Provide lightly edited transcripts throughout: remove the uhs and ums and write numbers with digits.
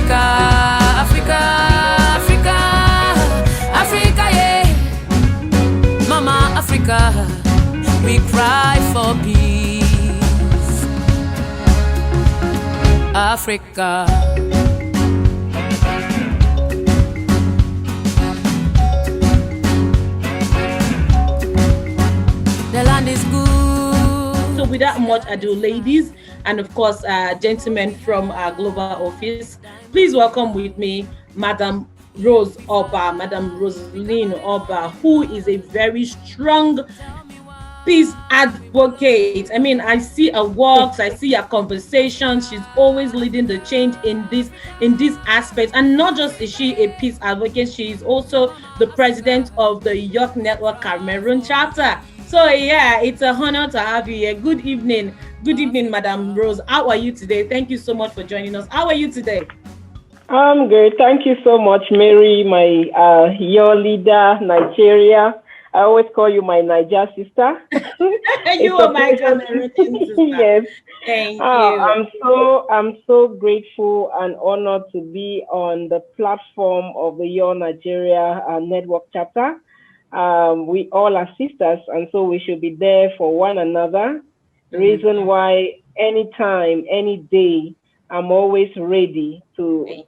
Africa, Africa, Africa, Africa, yeah. Mama Africa, we cry for peace. Africa. The land is good. So without much ado, ladies, and of course, gentlemen from our global office, please welcome with me Madam Rose Obah, Madam Rosaline Obah, who is a very strong peace advocate. I mean, I see her walks, I see her conversations. She's always leading the change in this aspect. And not just is she a peace advocate, she is also the president of the YAWC Network Cameroon chapter. So yeah, it's an honor to have you here. Good evening, Madam Rose. How are you today? Thank you so much for joining us. How are you today? I'm good. Thank you so much, Mary, your leader, Nigeria. I always call you my Niger sister. You are my Cameroon sister. Yes. Thank you. I'm so grateful and honored to be on the platform of the YAWC Nigeria Network chapter. We all are sisters, and so we should be there for one another. The reason why anytime, any day, I'm always ready to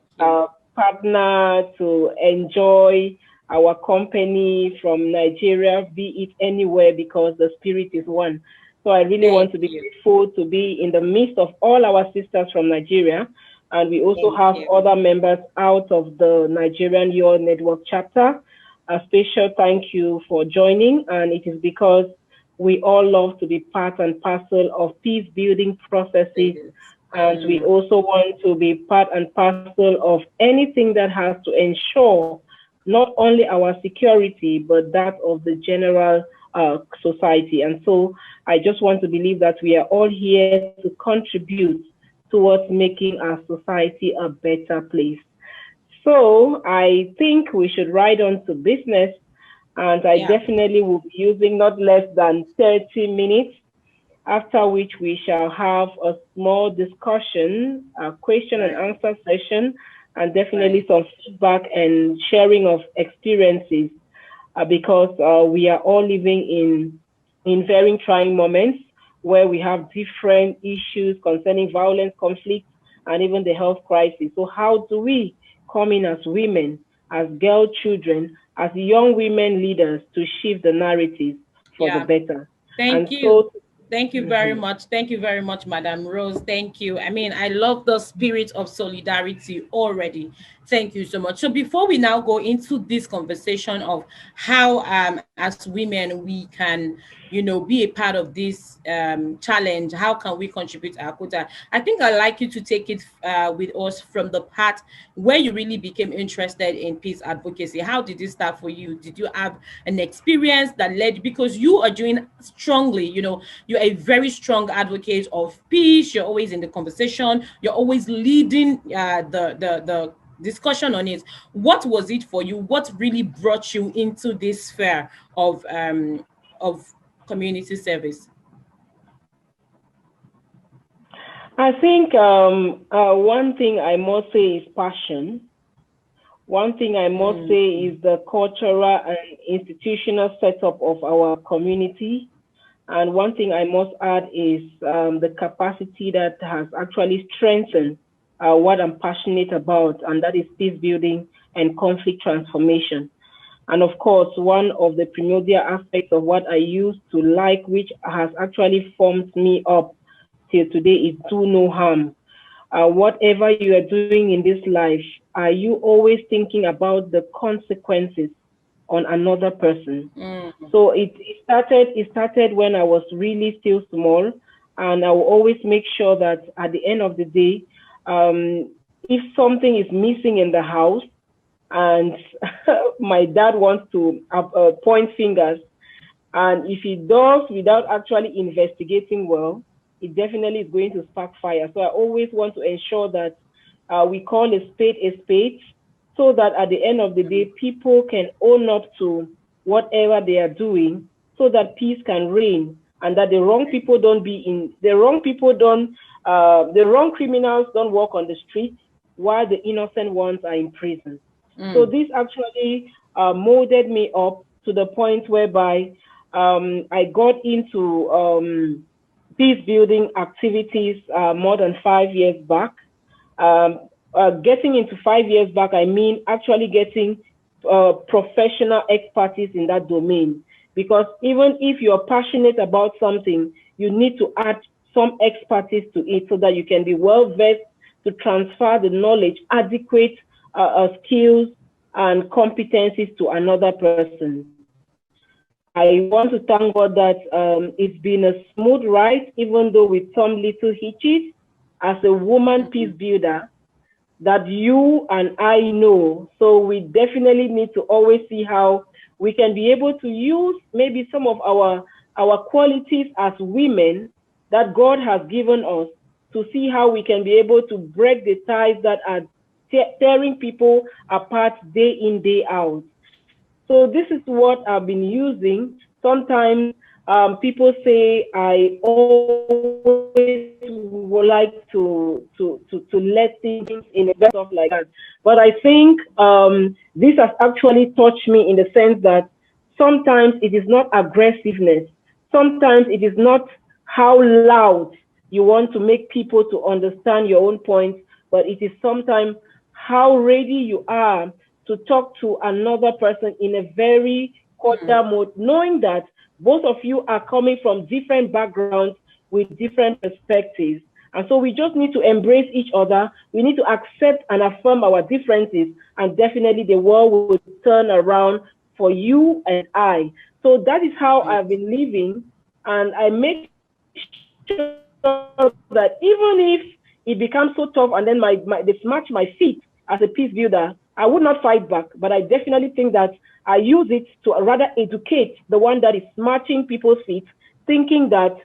partner, to enjoy our company from Nigeria, be it anywhere, because the spirit is one. So I really want to be grateful to be in the midst of all our sisters from Nigeria. And we also have other members out of the Nigerian YAWC Network chapter. A special thank you for joining. And it is because we all love to be part and parcel of peace building processes. And we also want to be part and parcel of anything that has to ensure not only our security, but that of the general society. And so I just want to believe that we are all here to contribute towards making our society a better place. So I think we should ride on to business, and I definitely will be using not less than 30 minutes, after which we shall have a small discussion, a question and answer session, and definitely some feedback and sharing of experiences, because we are all living in very trying moments where we have different issues concerning violence, conflict, and even the health crisis. So how do we come in as women, as girl children, as young women leaders to shift the narrative for the better? Thank you. Thank you very much. Thank you very much, Madam Rose. Thank you. I mean, I love the spirit of solidarity already. Thank you so much. So before we now go into this conversation of how, as women, we can, be a part of this challenge, how can we contribute our quota? I think I'd like you to take it with us from the part where you really became interested in peace advocacy. How did it start for you? Did you have an experience that led, because you are doing strongly, you're a very strong advocate of peace. You're always in the conversation. You're always leading the discussion on it. What was it for you? What really brought you into this sphere of community service? I think one thing I must say is passion. One thing I must say is the cultural and institutional setup of our community. And one thing I must add is the capacity that has actually strengthened what I'm passionate about, and that is peace building and conflict transformation. And of course, one of the primordial aspects of what I used to like, which has actually formed me up till today, is do no harm. Whatever you are doing in this life, are you always thinking about the consequences on another person? So it started when I was really still small, and I will always make sure that at the end of the day, if something is missing in the house and my dad wants to point fingers, and if he does without actually investigating well, it definitely is going to spark fire. So I always want to ensure that we call a spade, so that at the end of the day, people can own up to whatever they are doing, so that peace can reign, and that the wrong people don't the wrong criminals don't walk on the street. while the innocent ones are in prison. So this actually molded me up to the point whereby I got into peace building activities more than 5 years back. Getting into 5 years back, I mean actually getting professional expertise in that domain. Because even if you're passionate about something, you need to add some expertise to it so that you can be well versed to transfer the knowledge, adequate skills and competencies to another person. I want to thank God that it's been a smooth ride, even though with some little hitches. As a woman peace builder, that you and I know. So we definitely need to always see how we can be able to use maybe some of our qualities as women that God has given us to see how we can be able to break the ties that are tearing people apart day in, day out. So this is what I've been using. Sometimes people say I always would like to let things in and stuff like that. But I think this has actually touched me in the sense that sometimes it is not aggressiveness. Sometimes it is not how loud you want to make people to understand your own points, but it is sometimes how ready you are to talk to another person in a very cordial mode, knowing that both of you are coming from different backgrounds with different perspectives. And so we just need to embrace each other. We need to accept and affirm our differences, and definitely the world will turn around for you and I. So that is how I've been living, and I make sure that even if it becomes so tough and then they smash my feet as a peace builder, I would not fight back, but I definitely think that I use it to rather educate the one that is smashing people's feet, thinking that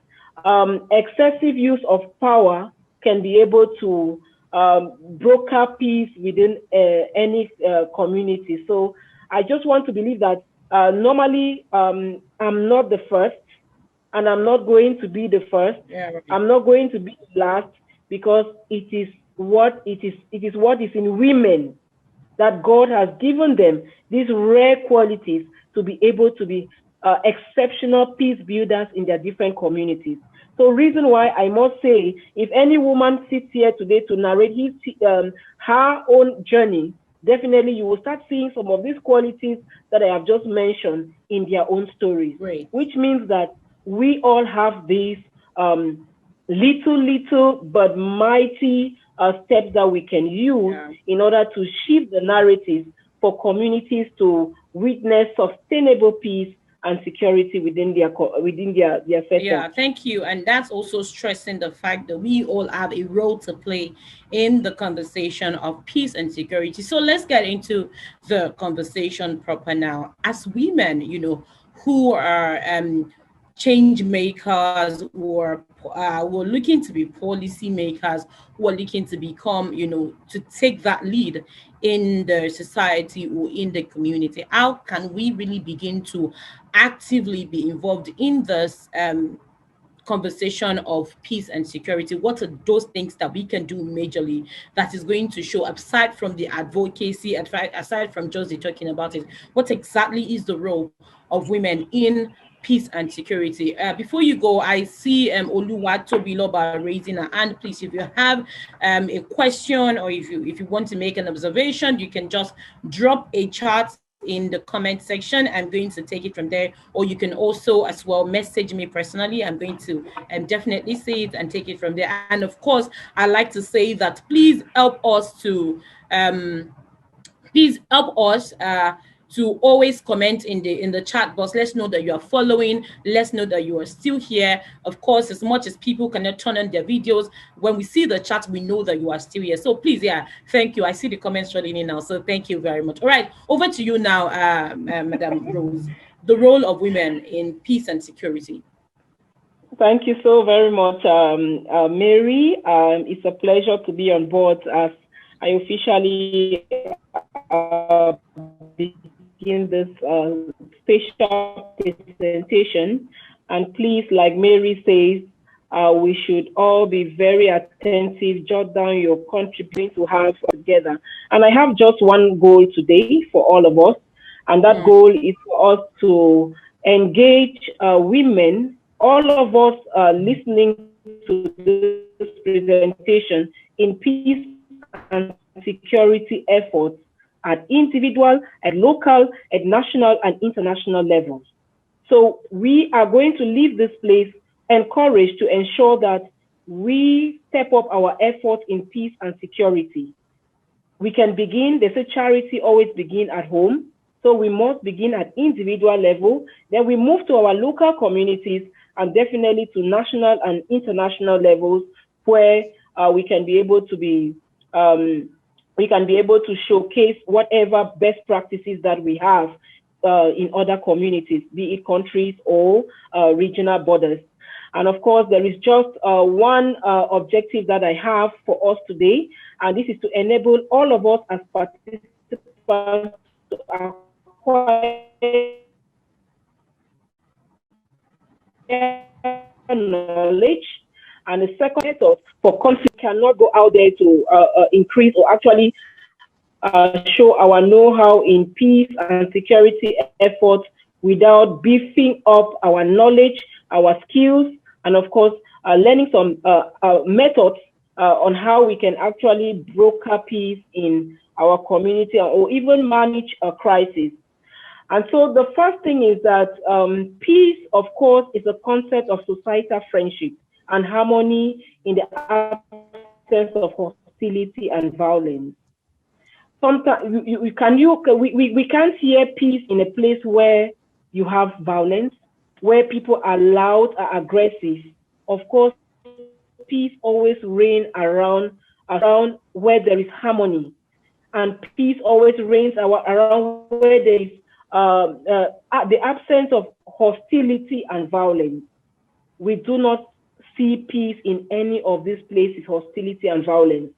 excessive use of power can be able to broker peace within any community. So I just want to believe that normally I'm not the first, and I'm not going to be the first. Yeah, right. I'm not going to be the last, because it is what it is. It is what is in women that God has given them these rare qualities to be able to be exceptional peace builders in their different communities. So reason why I must say, if any woman sits here today to narrate her own journey, definitely you will start seeing some of these qualities that I have just mentioned in their own stories. Great. Which means that we all have these little but mighty steps that we can use in order to shift the narrative for communities to witness sustainable peace and security within their setup. Yeah, thank you. And that's also stressing the fact that we all have a role to play in the conversation of peace and security. So let's get into the conversation proper now. As women, who are change makers, or who are looking to be policy makers, who are looking to become, to take that lead in the society or in the community, how can we really begin to actively be involved in this conversation of peace and security? What are those things that we can do majorly that is going to show, aside from the advocacy, aside from just the talking about it, what exactly is the role of women in peace and security? Before you go, I see Oluwatobiloba raising a hand. Please, if you have a question, or if you want to make an observation, you can just drop a chat in the comment section. I'm going to take it from there, or you can also as well message me personally. I'm going to definitely see it and take it from there. And of course, I like to say that please help us to to always comment in the chat box. Let's know that you are following. Let's know that you are still here. Of course, as much as people cannot turn on their videos, when we see the chat, we know that you are still here. So please, thank you. I see the comments rolling in now. So thank you very much. All right, over to you now, Madam Rose. The role of women in peace and security. Thank you so very much, Mary. It's a pleasure to be on board as I officially begin this special presentation. And please, like Mary says, we should all be very attentive, jot down your contribution to have together. And I have just one goal today for all of us, and that goal is for us to engage women, all of us listening to this presentation, in peace and security efforts at individual, at local, at national and international levels. So we are going to leave this place encouraged to ensure that we step up our efforts in peace and security. We can begin, they say charity always begin at home. So we must begin at individual level, then we move to our local communities, and definitely to national and international levels, where we can be able to showcase whatever best practices that we have in other communities, be it countries or regional borders. And of course, there is just one objective that I have for us today, and this is to enable all of us as participants to acquire knowledge. And the second method for conflict cannot go out there to increase or actually show our know-how in peace and security efforts without beefing up our knowledge, our skills, and of course, learning some methods on how we can actually broker peace in our community or even manage a crisis. And so the first thing is that peace, of course, is a concept of societal friendship and harmony in the absence of hostility and violence. Sometimes we can't hear peace in a place where you have violence, where people are loud, are aggressive. Of course, peace always reigns around where there is harmony, and peace always reigns around where there is the absence of hostility and violence. We do not see peace in any of these places, hostility and violence.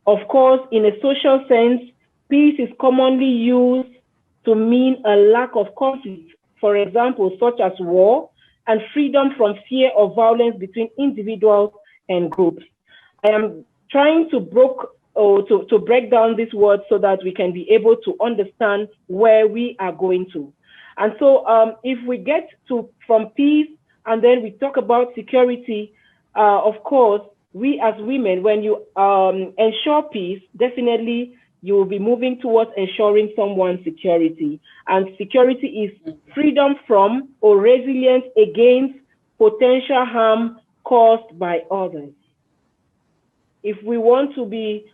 Of course, in a social sense, peace is commonly used to mean a lack of conflict, for example, such as war, and freedom from fear of violence between individuals and groups. I am trying to break down this word so that we can be able to understand where we are going to. And so if we get from peace and then we talk about security, of course, we as women, when you ensure peace, definitely you will be moving towards ensuring someone's security. And security is freedom from or resilience against potential harm caused by others. If we want to be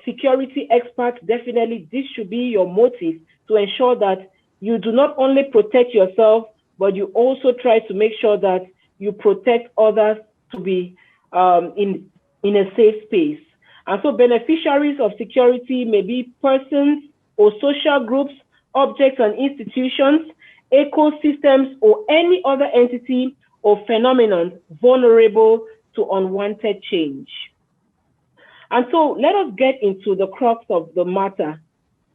security experts, definitely this should be your motive, to ensure that you do not only protect yourself, but you also try to make sure that you protect others to be in a safe space. And so beneficiaries of security may be persons or social groups, objects and institutions, ecosystems, or any other entity or phenomenon vulnerable to unwanted change. And so let us get into the crux of the matter.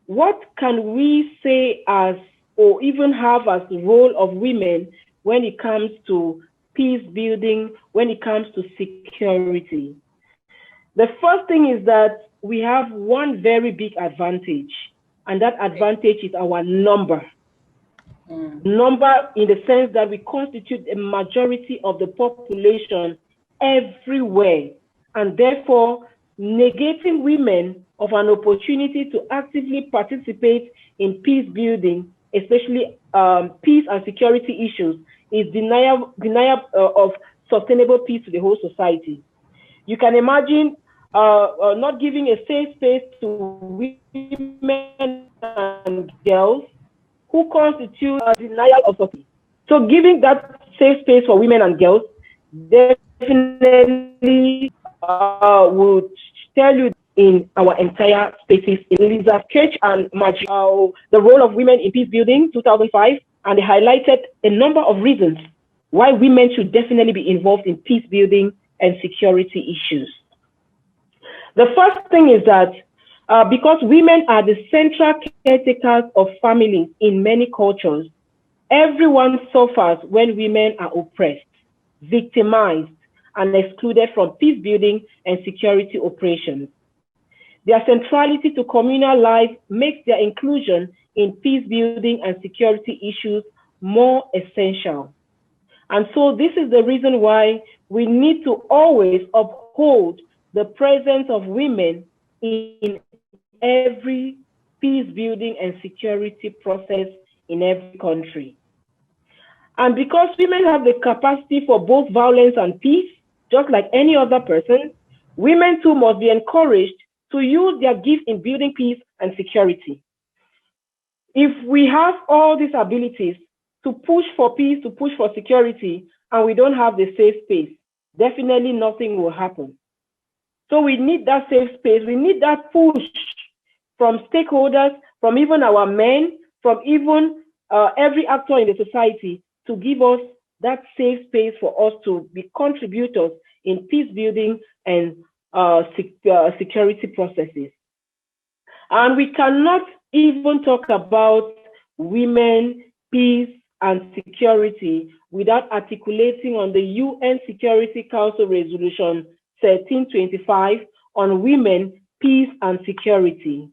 What can we say as, or even have as the role of women when it comes to peace building, when it comes to security? The first thing is that we have one very big advantage, and that advantage is our number. Number in the sense that we constitute a majority of the population everywhere, and therefore negating women of an opportunity to actively participate in peace building, especially peace and security issues, is denial of sustainable peace to the whole society. You can imagine not giving a safe space to women and girls who constitute a denial of society. So giving that safe space for women and girls definitely would tell you in our entire spaces. In Lisa Cage and Margie, the role of women in peace building, 2005, and they highlighted a number of reasons why women should definitely be involved in peace building and security issues. The first thing is that because women are the central caretakers of families in many cultures, everyone suffers when women are oppressed, victimized, and excluded from peace building and security operations. Their centrality to communal life makes their inclusion in peace building and security issues more essential. And so this is the reason why we need to always uphold the presence of women in every peace building and security process in every country. And because women have the capacity for both violence and peace, just like any other person, women too must be encouraged to use their gift in building peace and security. If we have all these abilities to push for peace, to push for security, and we don't have the safe space, definitely nothing will happen. So we need that safe space. We need that push from stakeholders, from even our men, from even every actor in the society to give us that safe space for us to be contributors in peace building and security processes. And we cannot even talk about women, peace, and security without articulating on the UN Security Council Resolution 1325 on women, peace, and security.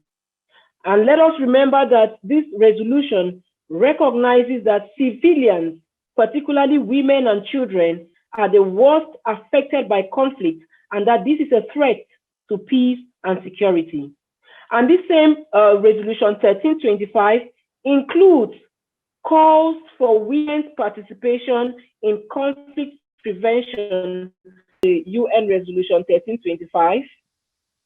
And let us remember that this resolution recognizes that civilians, particularly women and children, are the worst affected by conflict, and that this is a threat to peace and security. And this same resolution 1325 includes calls for women's participation in conflict prevention, the UN resolution 1325.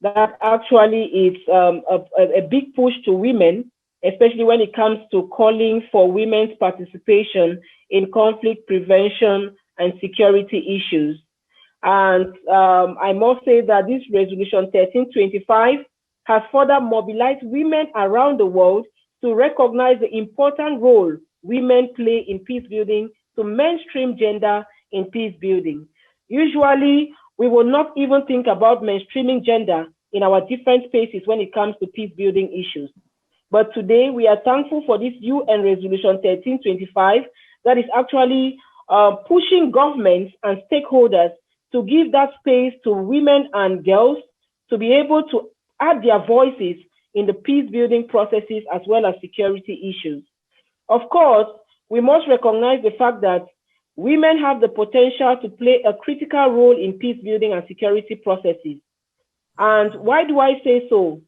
That actually is a big push to women, especially when it comes to calling for women's participation in conflict prevention and security issues. And I must say that this resolution 1325 has further mobilized women around the world to recognize the important role women play in peace building, to mainstream gender in peace building. Usually, we will not even think about mainstreaming gender in our different spaces when it comes to peace building issues. But today, we are thankful for this UN Resolution 1325 that is actually pushing governments and stakeholders to give that space to women and girls to be able to add their voices in the peace building processes as well as security issues. Of course, we must recognize the fact that women have the potential to play a critical role in peace building and security processes. And why do I say so?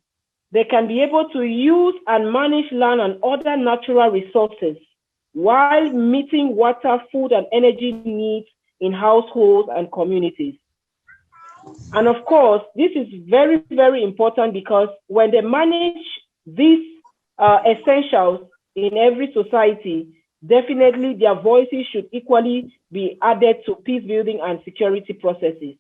They can be able to use and manage land and other natural resources while meeting water, food, and energy needs in households and communities. And of course, this is very, very important because when they manage these essentials in every society, definitely their voices should equally be added to peace building and security processes.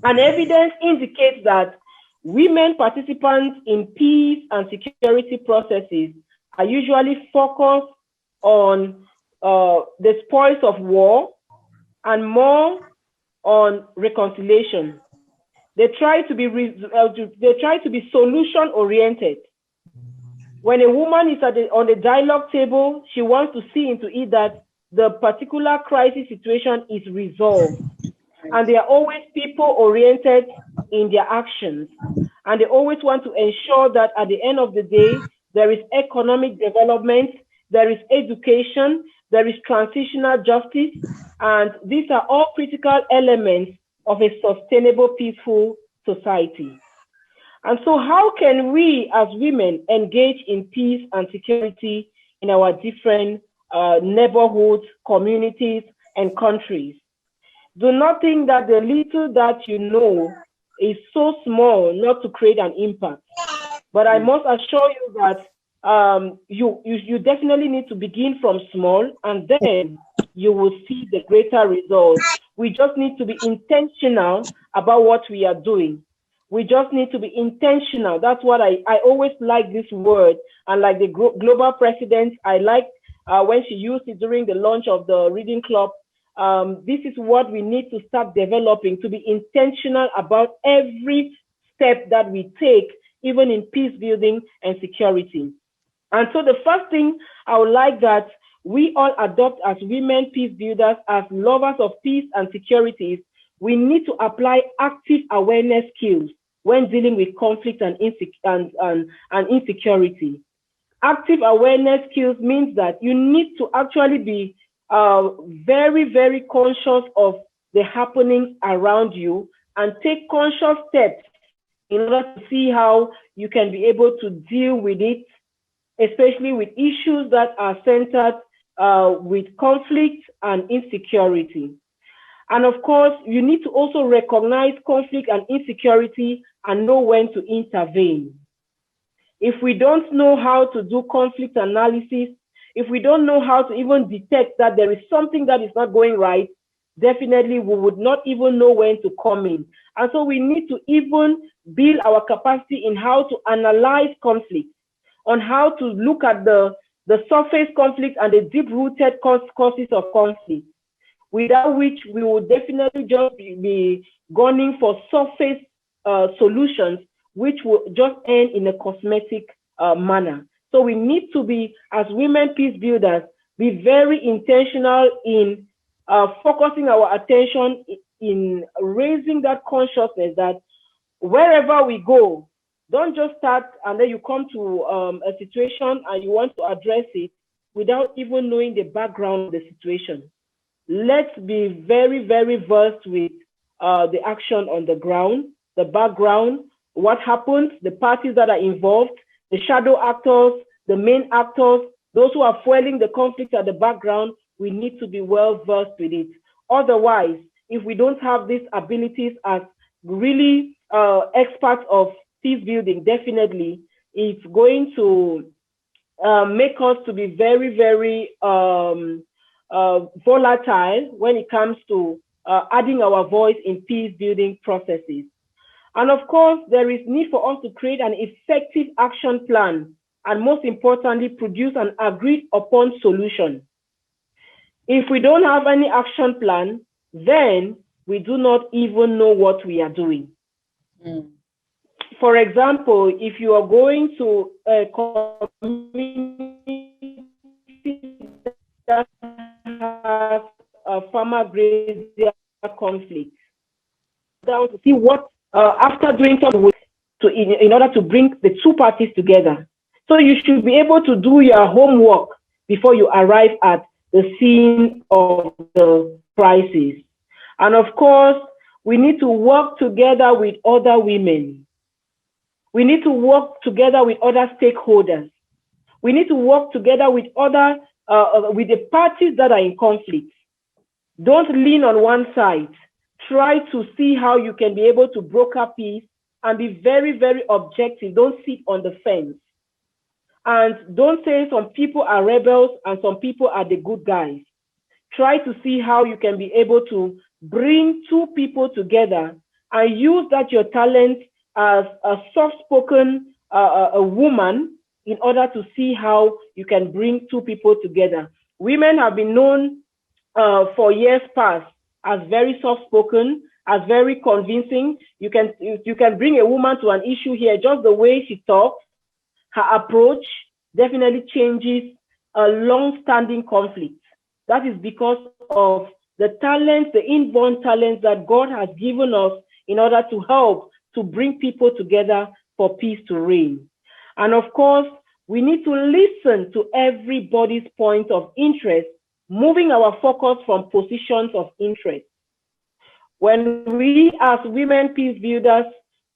And evidence indicates that women participants in peace and security processes are usually focused on the spoils of war and more on reconciliation. They try to be solution oriented. When a woman is on the dialogue table, she wants to see into it that the particular crisis situation is resolved. And they are always people oriented in their actions. And they always want to ensure that at the end of the day, there is economic development, there is education, there is transitional justice, and these are all critical elements of a sustainable, peaceful society. And so how can we as women engage in peace and security in our different neighborhoods, communities, and countries? Do not think that the little that you know is so small not to create an impact. But I must assure you that you definitely need to begin from small, and then you will see the greater results. We just need to be intentional about what we are doing. We just need to be intentional. That's what I always like this word. And like the global president, I liked when she used it during the launch of the reading club. This is what we need to start developing, to be intentional about every step that we take, even in peace building and security. And so the first thing I would like that we all adopt as women peace builders, as lovers of peace and security, we need to apply active awareness skills when dealing with conflict and insecurity. Active awareness skills means that you need to actually be very, very conscious of the happenings around you and take conscious steps in order to see how you can be able to deal with it, especially with issues that are centered with conflict and insecurity. And of course, you need to also recognize conflict and insecurity and know when to intervene. If we don't know how to do conflict analysis, if we don't know how to even detect that there is something that is not going right, definitely we would not even know when to come in. And so we need to even build our capacity in how to analyze conflict, on how to look at the surface conflict and the deep-rooted causes of conflict, without which we will definitely just be gunning for surface solutions, which will just end in a cosmetic manner. So we need to be, as women peace builders, be very intentional in focusing our attention in raising that consciousness that wherever we go, don't just start and then you come to a situation and you want to address it without even knowing the background of the situation. Let's be very, very versed with the action on the ground, the background, what happens, the parties that are involved, the shadow actors, the main actors, those who are fueling the conflict at the background. We need to be well versed with it. Otherwise, if we don't have these abilities as really experts of peace building, definitely it's going to make us to be very, very volatile when it comes to adding our voice in peace building processes. And of course, there is need for us to create an effective action plan and most importantly, produce an agreed upon solution. If we don't have any action plan, then we do not even know what we are doing. For example, if you are going to a community that has a farmer-grazier conflict, down to see what, after doing some work in order to bring the two parties together. So you should be able to do your homework before you arrive at the scene of the crisis. And of course, we need to work together with other women. We need to work together with other stakeholders. We need to work together with other, with the parties that are in conflict. Don't lean on one side. Try to see how you can be able to broker peace and be very, very objective. Don't sit on the fence. And don't say some people are rebels and some people are the good guys. Try to see how you can be able to bring two people together and use that your talent as a soft-spoken a woman in order to see how you can bring two people together. Women have been known for years past as very soft-spoken, as very convincing. You can bring a woman to an issue here, just the way she talks, her approach definitely changes a long-standing conflict. That is because of the talents, the inborn talents that God has given us in order to help to bring people together for peace to reign. And of course, we need to listen to everybody's point of interest, moving our focus from positions of interest. When we as women peace builders,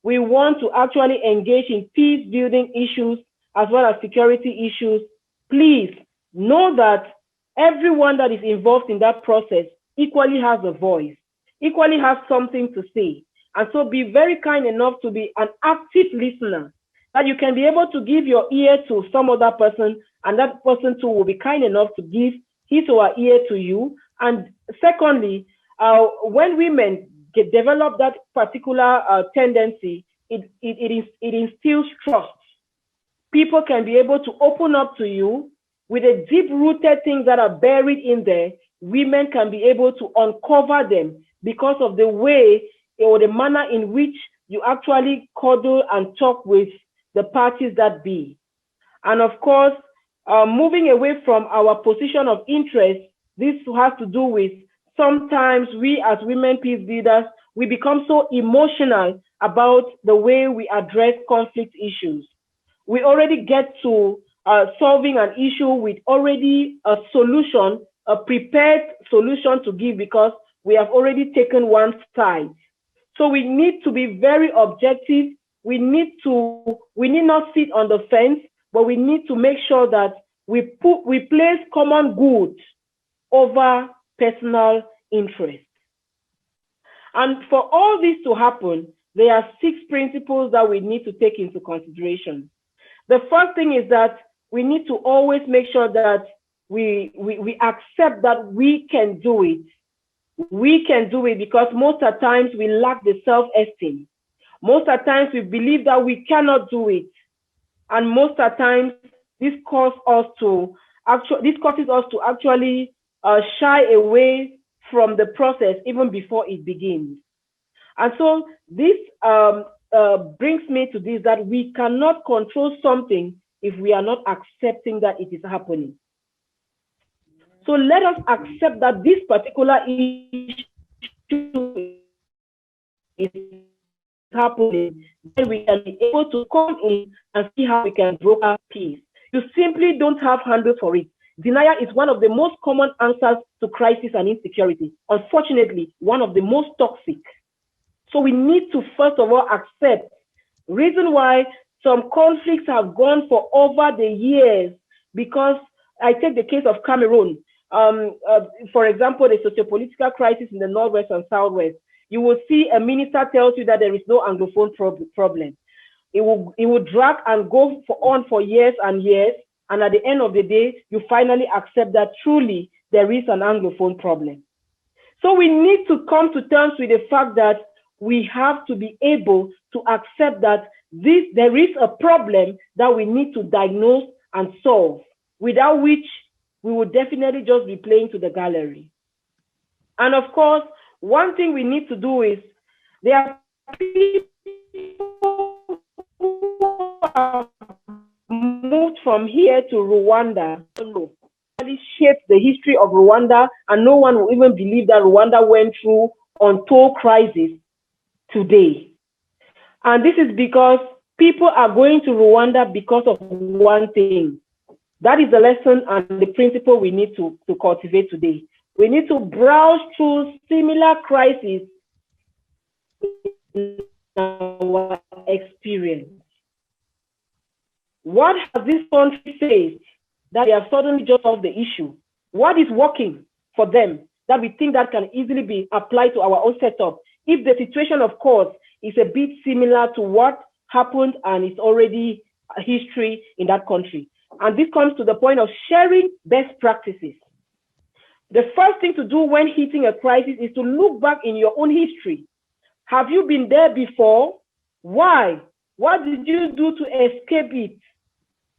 we want to actually engage in peace building issues as well as security issues, please know that everyone that is involved in that process equally has a voice, equally has something to say. And so be very kind enough to be an active listener, that you can be able to give your ear to some other person, and that person too will be kind enough to give his or her ear to you. And secondly, when women develop that particular tendency, it instills trust. People can be able to open up to you with the deep-rooted things that are buried in there. Women can be able to uncover them because of the way or the manner in which you actually cuddle and talk with the parties that be. And of course, moving away from our position of interest, this has to do with sometimes we as women peace builders, we become so emotional about the way we address conflict issues. We already get to solving an issue with already a solution, a prepared solution to give, because we have already taken one side. So we need to be very objective. We need not sit on the fence, but we need to make sure that we place common good over personal interest. And for all this to happen, there are 6 principles that we need to take into consideration. The first thing is that we need to always make sure that we accept that we can do it. We can do it, because most of the times we lack the self-esteem. Most of the times we believe that we cannot do it. And most of the times this causes us to actually shy away from the process even before it begins. And so this brings me to this, that we cannot control something if we are not accepting that it is happening. So let us accept that this particular issue is happening, then we can be able to come in and see how we can broker peace. You simply don't have handle for it. Denial is one of the most common answers to crisis and insecurity. Unfortunately, one of the most toxic. So we need to first of all accept. Reason why some conflicts have gone for over the years, because I take the case of Cameroon. For example, the socio-political crisis in the Northwest and Southwest. You will see a minister tells you that there is no Anglophone problem. It will drag and go on for years and years. And at the end of the day, you finally accept that truly there is an Anglophone problem. So we need to come to terms with the fact that we have to be able to accept that there is a problem that we need to diagnose and solve, without which we would definitely just be playing to the gallery. And of course, one thing we need to do is, there are people who have moved from here to Rwanda, really shaped the history of Rwanda, and no one will even believe that Rwanda went through untold crisis today. And this is because people are going to Rwanda because of one thing. That is the lesson and the principle we need to cultivate today. We need to browse through similar crises in our experience. What has this country faced that they have suddenly just solved the issue? What is working for them that we think that can easily be applied to our own setup, if the situation, of course, is a bit similar to what happened and is already a history in that country? And this comes to the point of sharing best practices. The first thing to do when hitting a crisis is to look back in your own history. Have you been there before? Why? What did you do to escape it?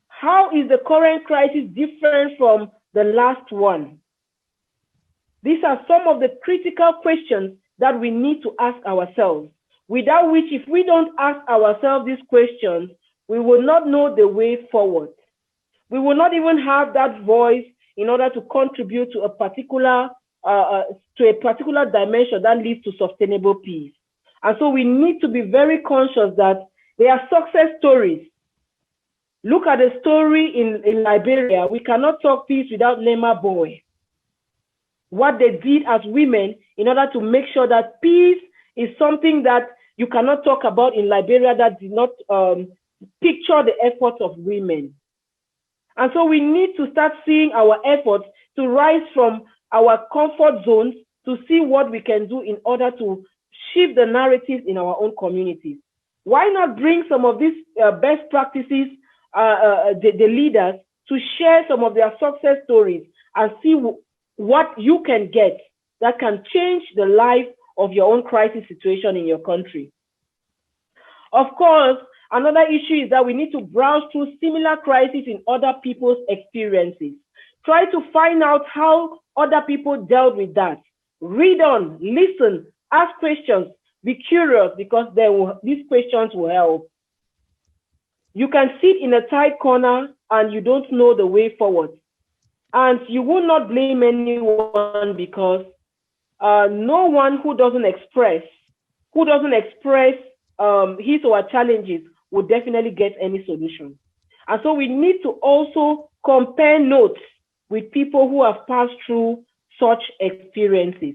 How is the current crisis different from the last one? These are some of the critical questions that we need to ask ourselves, without which, if we don't ask ourselves these questions, we will not know the way forward. We will not even have that voice in order to contribute to a particular dimension that leads to sustainable peace. And so we need to be very conscious that there are success stories. Look at the story in Liberia. We cannot talk peace without Lema Boy. What they did as women in order to make sure that peace is something that you cannot talk about in Liberia that did not picture the efforts of women. And so we need to start seeing our efforts to rise from our comfort zones to see what we can do in order to shift the narratives in our own communities. Why not bring some of these best practices, the leaders, to share some of their success stories and see what you can get that can change the life of your own crisis situation in your country. Of course, another issue is that we need to browse through similar crises in other people's experiences. Try to find out how other people dealt with that. Read on, listen, ask questions, be curious, because these questions will help. You can sit in a tight corner and you don't know the way forward. And you will not blame anyone, because no one who doesn't express his or her challenges would definitely get any solution. And so we need to also compare notes with people who have passed through such experiences.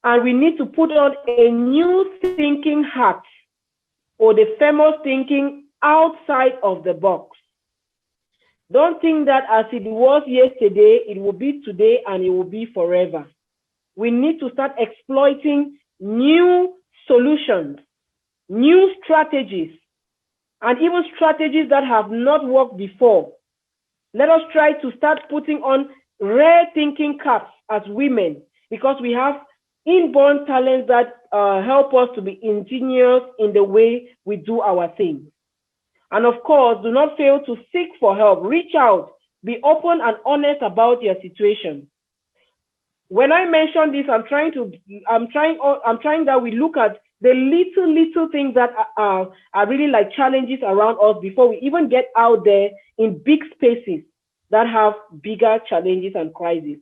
And we need to put on a new thinking hat, or the famous thinking outside of the box. Don't think that as it was yesterday, it will be today and it will be forever. We need to start exploiting new solutions, new strategies, and even strategies that have not worked before. Let us try to start putting on rare thinking caps as women, because we have inborn talents that help us to be ingenious in the way we do our things. And of course, do not fail to seek for help. Reach out, be open and honest about your situation. When I mention this, I'm trying that we look at the little things that are really like challenges around us before we even get out there in big spaces that have bigger challenges and crises.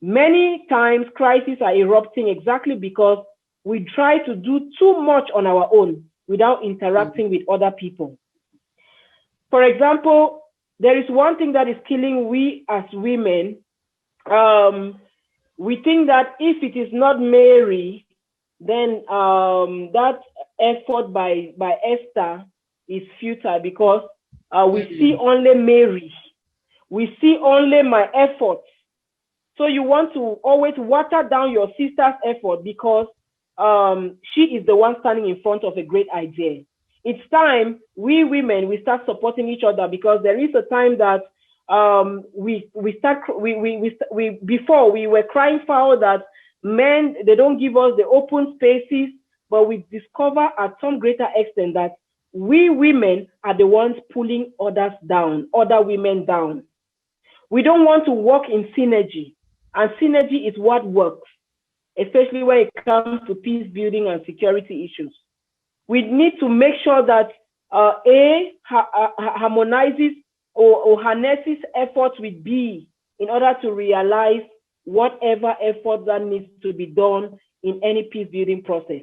Many times crises are erupting exactly because we try to do too much on our own without interacting with other people. For example, there is one thing that is killing we as women. We think that if it is not Mary, then that effort by Esther is futile, because we see only Mary. We see only my effort. So you want to always water down your sister's effort because she is the one standing in front of a great idea. It's time we women, we start supporting each other, because there is a time that before we were crying foul that men, they don't give us the open spaces, but we discover at some greater extent that we women are the ones pulling others down, other women down. We don't want to work in synergy, and synergy is what works, especially when it comes to peace building and security issues. We need to make sure that A harmonizes or harnesses efforts with B in order to realize whatever effort that needs to be done in any peace building process.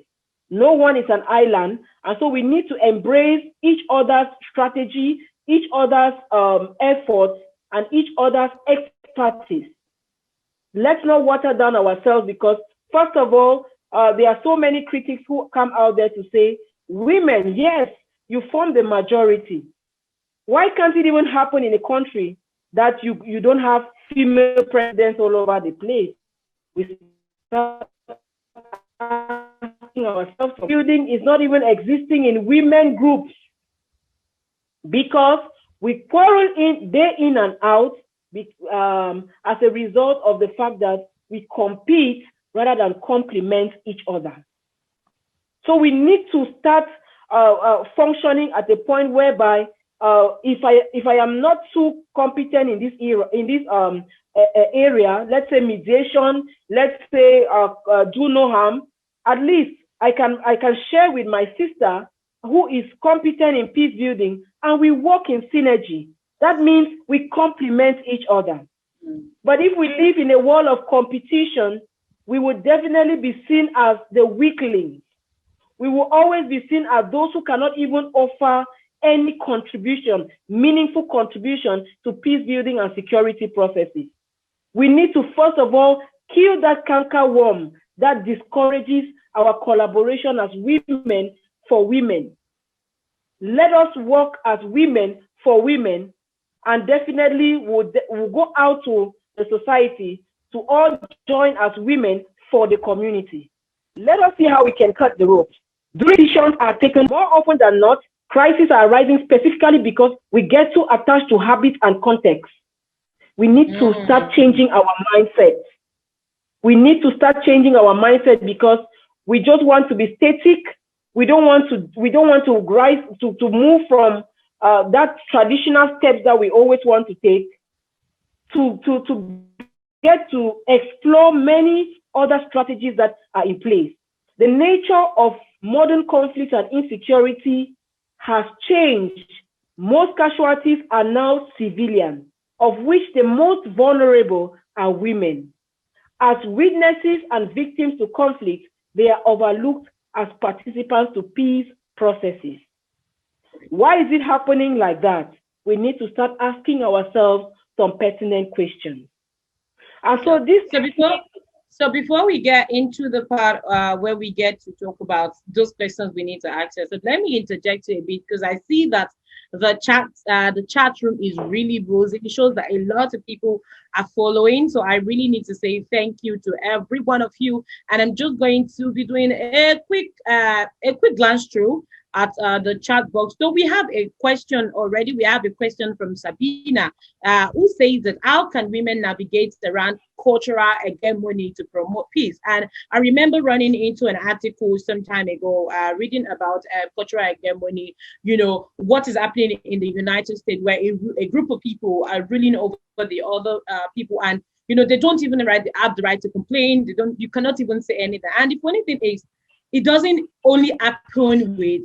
No one is an island, and so we need to embrace each other's strategy, each other's efforts, and each other's expertise. Let's not water down ourselves, because first of all, there are so many critics who come out there to say, women, yes, you form the majority. Why can't it even happen in a country that you don't have female presidents all over the place? We start asking ourselves, building is not even existing in women groups, because we quarrel day in and out as a result of the fact that we compete rather than complement each other. So we need to start functioning at the point whereby if I am not too competent in this area, let's say mediation, let's say do no harm, at least I can share with my sister who is competent in peace building, and we work in synergy. That means we complement each other. But if we live in a world of competition, we would definitely be seen as the weaklings. We will always be seen as those who cannot even offer any contribution, meaningful contribution to peace building and security processes. We need to, first of all, kill that canker worm that discourages our collaboration as women for women. Let us work as women for women, and definitely we'll go out to the society to all join as women for the community. Let us see how we can cut the ropes. Decisions are taken more often than not. Crises are arising specifically because we get too attached to habits and context. We need to start changing our mindset. We need to start changing our mindset, because we just want to be static. We don't want to rise to move from that traditional steps that we always want to take to get to explore many other strategies that are in place. The nature of modern conflict and insecurity has changed. Most casualties are now civilian, of which the most vulnerable are women. As witnesses and victims to conflict, they are overlooked as participants to peace processes. Why is it happening like that? We need to start asking ourselves some pertinent questions. And so this. So before we get into the part where we get to talk about those questions we need to access, so let me interject a bit because I see that the chat room is really buzzing. It shows that a lot of people are following. So I really need to say thank you to every one of you. And I'm just going to be doing a quick glance through at the chat box. So we have a question already. We have a question from Sabina, who says that how can women navigate around cultural hegemony to promote peace? And I remember running into an article some time ago, reading about cultural hegemony, what is happening in the United States, where a group of people are ruling over the other people, and they don't even have the right to complain. You cannot even say anything. And the funny thing is, it doesn't only happen with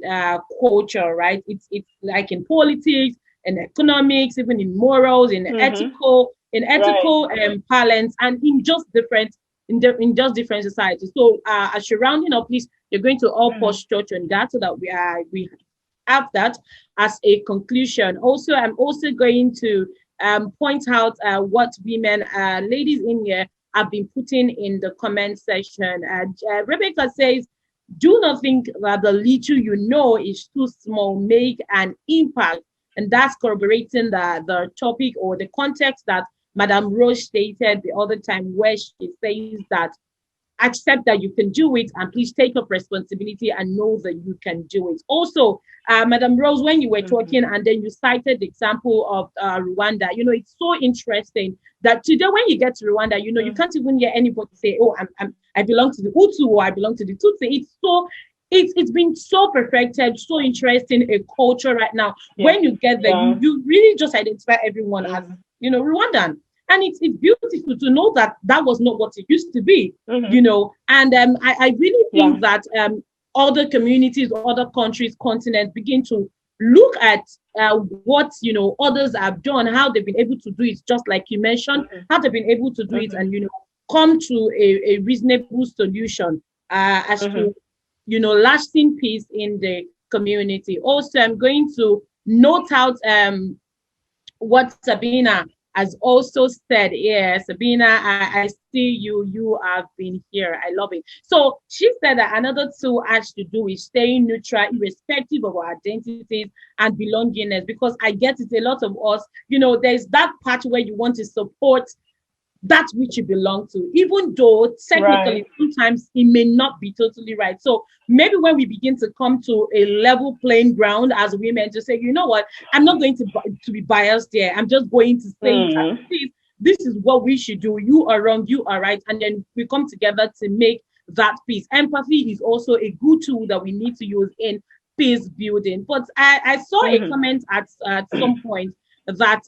culture, right? It's like in politics and economics, even in morals, in ethical parlance, and in just different societies. So as you're rounding up, please, you're going to all post touch on that so that we have that as a conclusion. Also, I'm also going to point out what women, ladies in here, have been putting in the comment section. Rebecca says, do not think that the little you know is too small, make an impact. And that's corroborating the topic or the context that Madame Rose stated the other time, where she says that accept that you can do it and please take up responsibility and know that you can do it. Also, Madam Rose, when you were talking and then you cited the example of Rwanda, it's so interesting that today when you get to Rwanda, you can't even hear anybody say, oh, I belong to the Hutu or I belong to the Tutsi. It's been so perfected, so interesting a culture right now. Yeah. When you get there, you really just identify everyone as, Rwandan. And it's beautiful to know that that was not what it used to be, and I really think that other communities, other countries, continents begin to look at what, others have done, how they've been able to do it, just like you mentioned, how they've been able to do it and, come to a reasonable solution as to, lasting peace in the community. Also, I'm going to note out what Sabina has also said. Yeah, Sabina, I see you have been here. I love it. So she said that another tool has to do with staying neutral, irrespective of our identities and belongingness, because I get it, a lot of us, there's that part where you want to support that which you belong to, even though technically sometimes it may not be totally right. So maybe when we begin to come to a level playing ground as women to say, you know what, I'm not going to be biased there. I'm just going to say this is what we should do. You are wrong, you are right. And then we come together to make that peace. Empathy is also a good tool that we need to use in peace building. But I saw a comment at some point that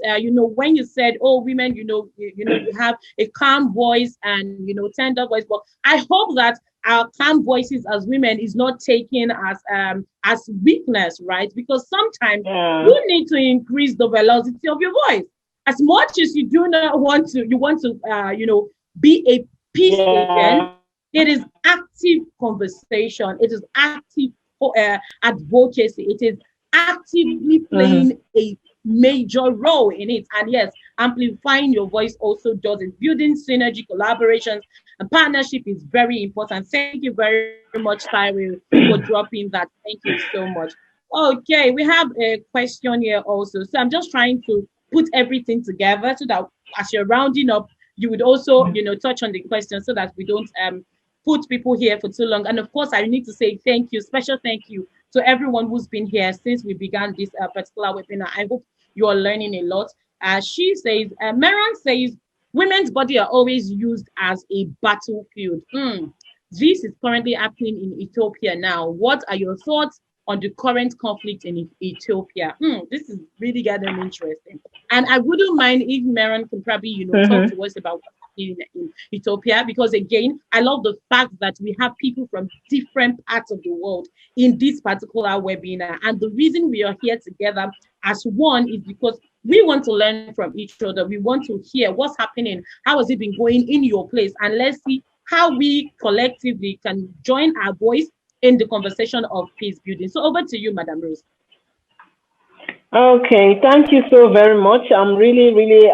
when you said, oh, women, you have a calm voice and tender voice, but I hope that our calm voices as women is not taken as weakness, right? Because sometimes you need to increase the velocity of your voice. As much as you do not want to, be a peace agent, it is active conversation, it is active advocacy, it is actively playing a major role in it. And yes, amplifying your voice also does it. Building synergy, collaborations, and partnership is very important. Thank you very much, Tyrell, for dropping that. Thank you so much. Okay, we have a question here also. So I'm just trying to put everything together so that as you're rounding up, you would also, touch on the question so that we don't put people here for too long. And of course, I need to say thank you, special thank you to everyone who's been here since we began this particular webinar. I hope you are learning a lot. She says, Meron says, women's body are always used as a battlefield. This is currently happening in Ethiopia now. What are your thoughts on the current conflict in Ethiopia? This is really getting interesting. And I wouldn't mind if Meron can probably, talk to us about what's happening in Ethiopia, because again, I love the fact that we have people from different parts of the world in this particular webinar. And the reason we are here together as one is because we want to learn from each other. We want to hear what's happening. How has it been going in your place? And let's see how we collectively can join our voice in the conversation of peace building. So over to you, Madam Rose. Okay, thank you so very much. I'm really, really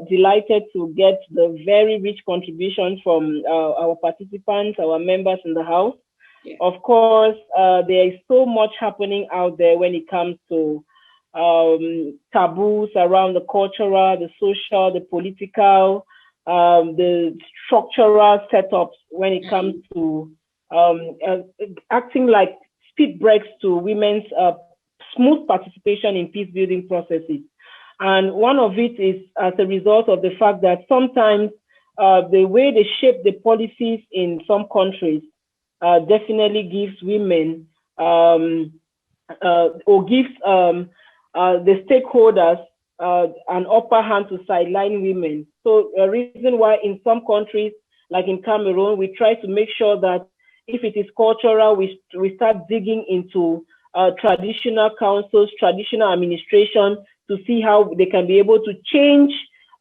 delighted to get the very rich contributions from our participants, our members in the house. Yeah. Of course, there is so much happening out there when it comes to taboos around the cultural, the social, the political, the structural setups when it comes to acting like speed breaks to women's smooth participation in peace building processes. And one of it is as a result of the fact that sometimes the way they shape the policies in some countries definitely gives women or gives the stakeholders an upper hand to sideline women. So a reason why in some countries, like in Cameroon, we try to make sure that if it is cultural, we start digging into traditional councils, traditional administration to see how they can be able to change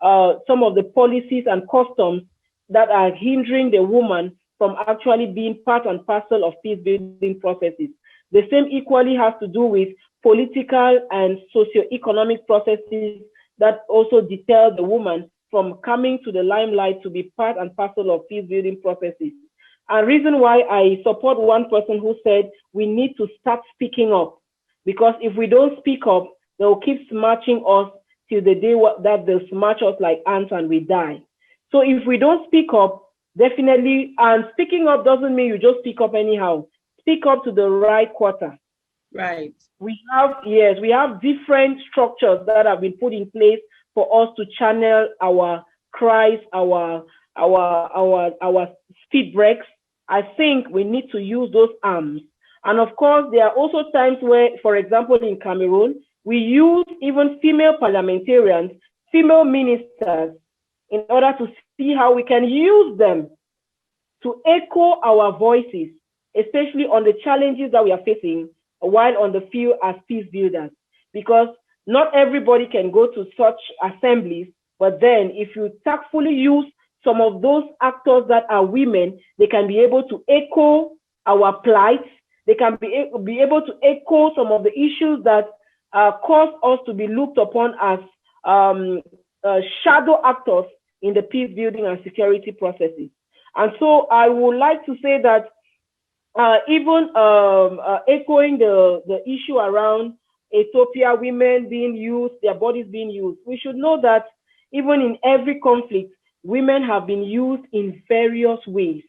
some of the policies and customs that are hindering the woman from actually being part and parcel of peace building processes. The same equally has to do with political and socio-economic processes that also deter the woman from coming to the limelight to be part and parcel of peace building processes. And reason why I support one person who said we need to start speaking up, because if we don't speak up, they'll keep smashing us till the day that they'll smash us like ants and we die. So if we don't speak up, definitely, and speaking up doesn't mean you just speak up anyhow. Speak up to the right quarter. Right. We have different structures that have been put in place for us to channel our cries, our speed breaks. I think we need to use those arms. And of course, there are also times where, for example, in Cameroon, we use even female parliamentarians, female ministers, in order to see how we can use them to echo our voices, especially on the challenges that we are facing while on the field as peace builders. Because not everybody can go to such assemblies, but then if you tactfully use some of those actors that are women, they can be able to echo our plight. They can be able to echo some of the issues that cause us to be looked upon as shadow actors in the peace building and security processes. And so I would like to say that even echoing the issue around Ethiopia, women being used, their bodies being used, we should know that even in every conflict, women have been used in various ways.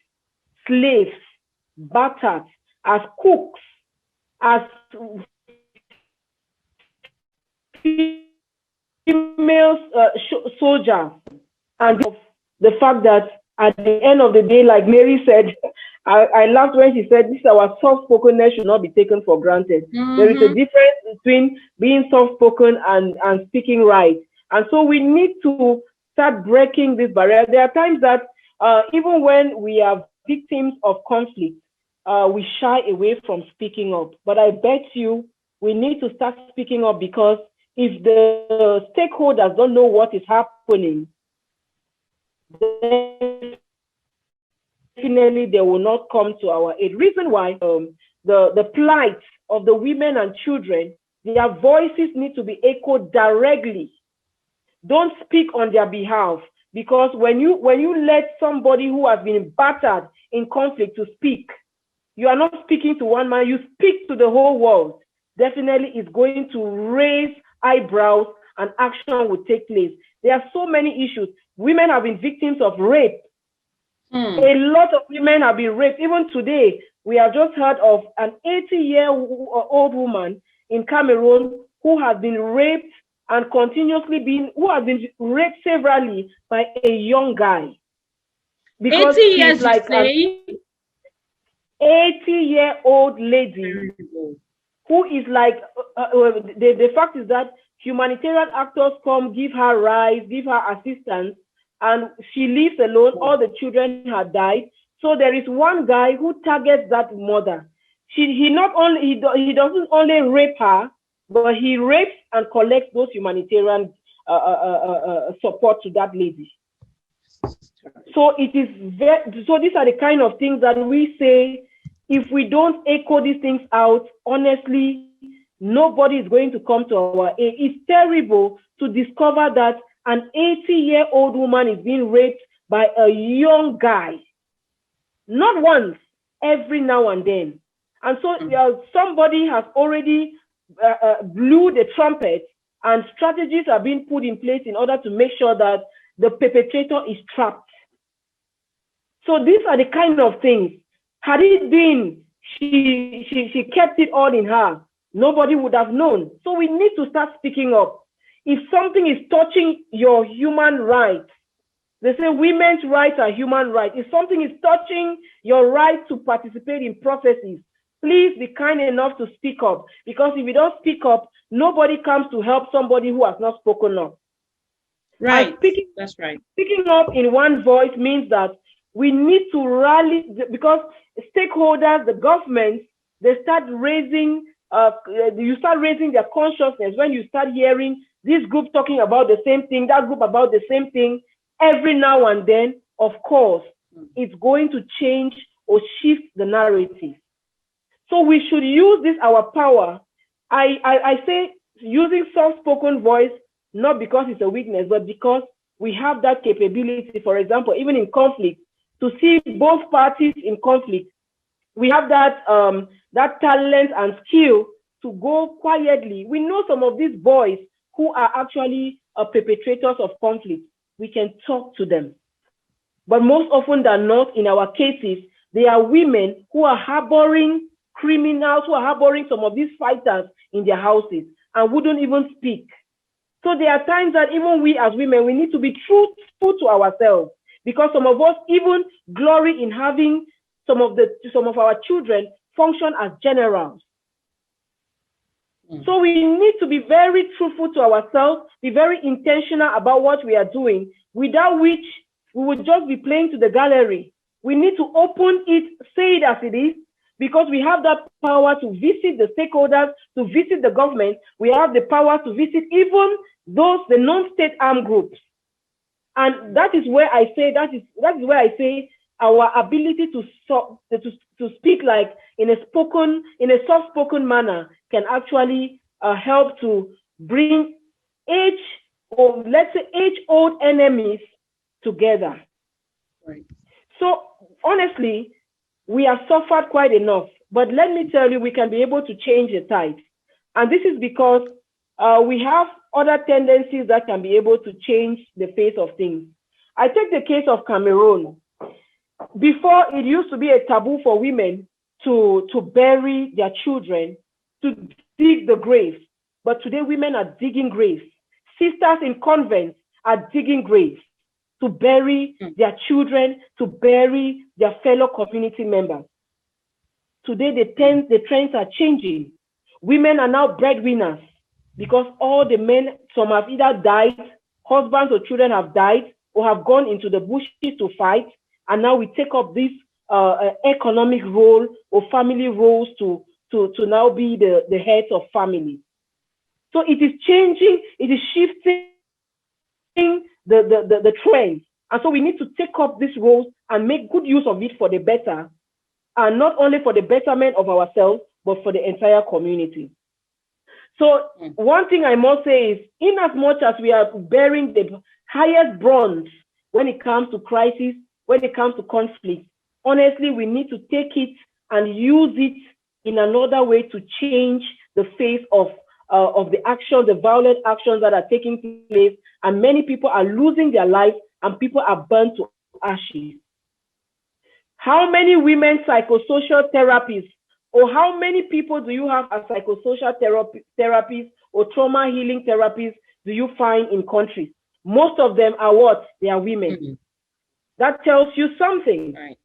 Slaves, battered, as cooks, as female soldiers, and the fact that at the end of the day, like Mary said, I laughed when she said, this our soft-spokenness should not be taken for granted. Mm-hmm. There is a difference between being soft-spoken and speaking right. And so we need to start breaking this barrier. There are times that even when we are victims of conflict, we shy away from speaking up. But I bet you we need to start speaking up, because if the stakeholders don't know what is happening, definitely they will not come to our aid. Reason why the plight of the women and children, their voices need to be echoed directly. Don't speak on their behalf, because when you let somebody who has been battered in conflict to speak, you are not speaking to one man, you speak to the whole world. Definitely it's going to raise eyebrows and action will take place. There are so many issues. Women have been victims of rape. A lot of women have been raped. Even today, we have just heard of an 80-year-old woman in Cameroon who has been raped and who has been raped severally by a young guy. Because 80 years, like an 80-year-old lady who is like, the fact is that humanitarian actors come, give her rice, give her assistance, and she lives alone. All the children have died. So there is one guy who targets that mother. He doesn't only rape her, but he rapes and collects those humanitarian support to that lady. So it is so these are the kind of things that we say, if we don't echo these things out, honestly, nobody is going to come to our aid. It's terrible to discover that an 80-year-old woman is being raped by a young guy. Not once, every now and then. And so somebody has already blew the trumpet, and strategies are being put in place in order to make sure that the perpetrator is trapped. So these are the kind of things. Had it been she kept it all in her, nobody would have known. So we need to start speaking up. If something is touching your human rights, they say women's rights are human rights. If something is touching your right to participate in processes, please be kind enough to speak up. Because if you don't speak up, nobody comes to help somebody who has not spoken up. Right. That's right. Speaking up in one voice means that we need to rally, because stakeholders, the government, they start raising, you start raising their consciousness when you start hearing this group talking about the same thing, that group about the same thing. Every now and then, of course, it's going to change or shift the narrative. So we should use this, our power. I say using soft-spoken voice, not because it's a weakness, but because we have that capability. For example, even in conflict, to see both parties in conflict, we have that that talent and skill to go quietly. We know some of these boys who are actually perpetrators of conflict. We can talk to them. But most often than not, in our cases, they are women who are harboring criminals, who are harboring some of these fighters in their houses and wouldn't even speak. So there are times that even we as women, we need to be truthful to ourselves, because some of us even glory in having some of our children function as generals. So we need to be very truthful to ourselves, be very intentional about what we are doing, without which we would just be playing to the gallery. We need to open it, say it as it is, because we have that power to visit the stakeholders, to visit the government. We have the power to visit even the non-state armed groups. And that is where I say our ability to speak like in a soft-spoken manner can actually help to bring age-old enemies together. Right. So honestly, we have suffered quite enough, but let me tell you, we can be able to change the tide. And this is because we have other tendencies that can be able to change the face of things. I take the case of Cameroon. Before, it used to be a taboo for women to bury their children, to dig the graves. But today, women are digging graves. Sisters in convents are digging graves to bury their children, to bury their fellow community members. Today, the trends are changing. Women are now breadwinners because all the men, some have either died, husbands or children have died, or have gone into the bushes to fight. And now we take up this economic role or family roles to now be the heads of families. So it is changing, it is shifting the trends. And so we need to take up these roles and make good use of it for the better, and not only for the betterment of ourselves, but for the entire community. So one thing I must say is, in as much as we are bearing the highest bronze when it comes to crisis, when it comes to conflict, honestly, we need to take it and use it in another way to change the face of the actions, the violent actions that are taking place, and many people are losing their lives and people are burnt to ashes. How many women psychosocial therapists, or how many people do you have as psychosocial therapists or trauma healing therapists do you find in countries? Most of them are what? They are women. That tells you something. Right.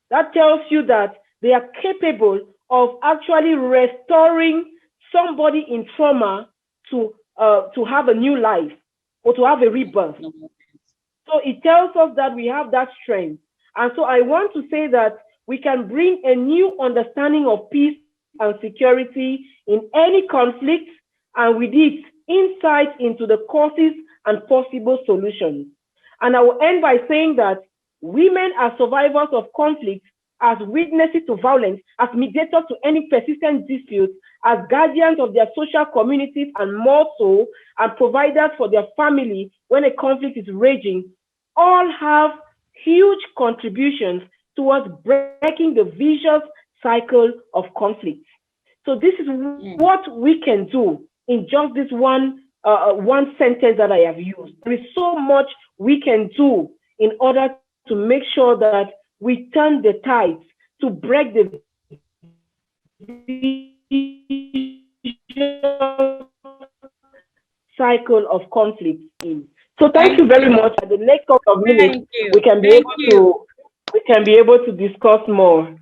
That tells you that they are capable of actually restoring somebody in trauma to have a new life or to have a rebirth. So it tells us that we have that strength. And so I want to say that we can bring a new understanding of peace and security in any conflict, and with it, insight into the causes and possible solutions. And I will end by saying that women as survivors of conflict as witnesses to violence, as mediators to any persistent disputes, as guardians of their social communities, and more so, as providers for their family when a conflict is raging, all have huge contributions towards breaking the vicious cycle of conflict. So this is what we can do in just this one sentence that I have used. There is so much we can do in order to make sure that we turn the tides, to break the cycle of conflict. So thank you very much. At the next couple of minutes, we can be able to discuss more.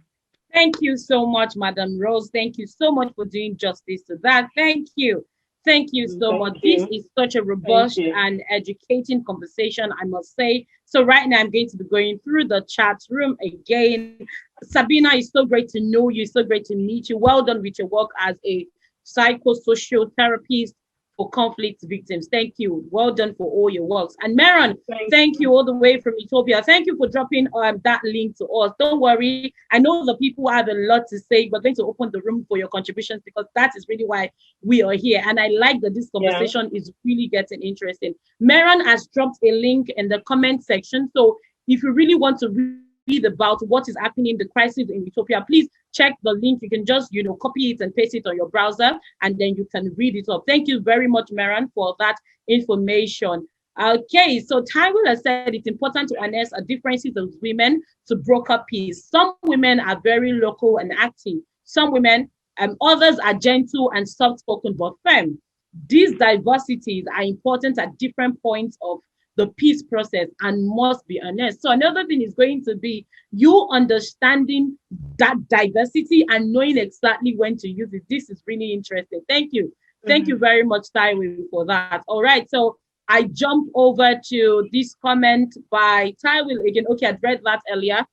Thank you so much, Madam Rose. Thank you so much for doing justice to that. Thank you. Thank you so much. This is such a robust and educating conversation, I must say. So right now I'm going to be going through the chat room again. Sabina, it's so great to know you. It's so great to meet you. Well done with your work as a psychosocial therapist for conflict victims. Thank you. Well done for all your works. And Maron, thank you all the way from Ethiopia. Thank you for dropping that link to us. Don't worry. I know the people have a lot to say. We're going to open the room for your contributions because that is really why we are here. And I like that this conversation is really getting interesting. Maron has dropped a link in the comment section. So if you really want to read about what is happening, the crisis in Ethiopia, please check the link. You can just, copy it and paste it on your browser, and then you can read it up. Thank you very much, Maran, for that information. Okay, so Tyrell has said it's important to harness the differences of women to broker peace. Some women are very local and active. Some women, others are gentle and soft-spoken but firm. These diversities are important at different points of the peace process and must be honest. So another thing is going to be you understanding that diversity and knowing exactly when to use it. This is really interesting. Thank you. Thank you very much, Taiwo, for that. All right. So I jump over to this comment by Taiwo again. Okay, I'd read that earlier.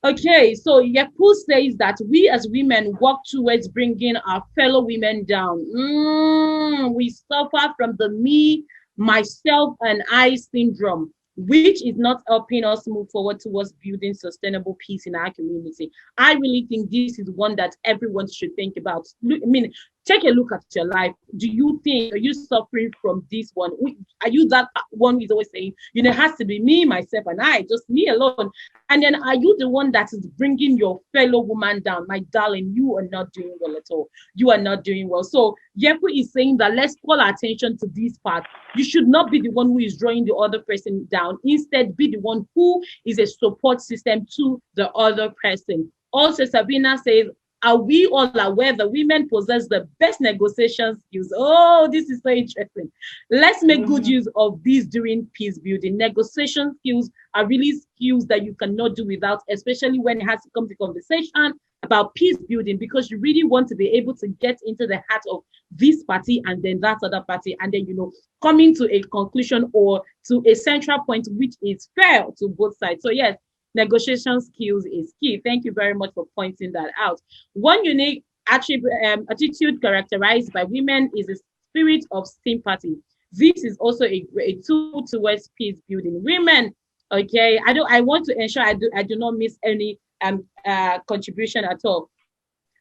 Okay, so Yepu says that we as women work towards bringing our fellow women down. We suffer from the me, myself and I syndrome, which is not helping us move forward towards building sustainable peace in our community. I really think this is one that everyone should think about. Take a look at your life. Do you think, are you suffering from this one? Are you that one who's always saying, it has to be me, myself, and I, just me alone? And then are you the one that is bringing your fellow woman down? My darling, you are not doing well at all. You are not doing well. So Yepu is saying that let's call attention to this part. You should not be the one who is drawing the other person down. Instead, be the one who is a support system to the other person. Also, Sabina says, are we all aware that women possess the best negotiation skills? Oh, this is so interesting. Let's make good use of these during peace building. Negotiation skills are really skills that you cannot do without, especially when it has to come to conversation about peace building, because you really want to be able to get into the heart of this party and then that other party, and then, coming to a conclusion or to a central point which is fair to both sides. So yes, negotiation skills is key. Thank you very much for pointing that out. One unique attitude characterized by women is a spirit of sympathy. This is also a tool towards peace building. Women, okay, I want to ensure I do not miss any contribution at all.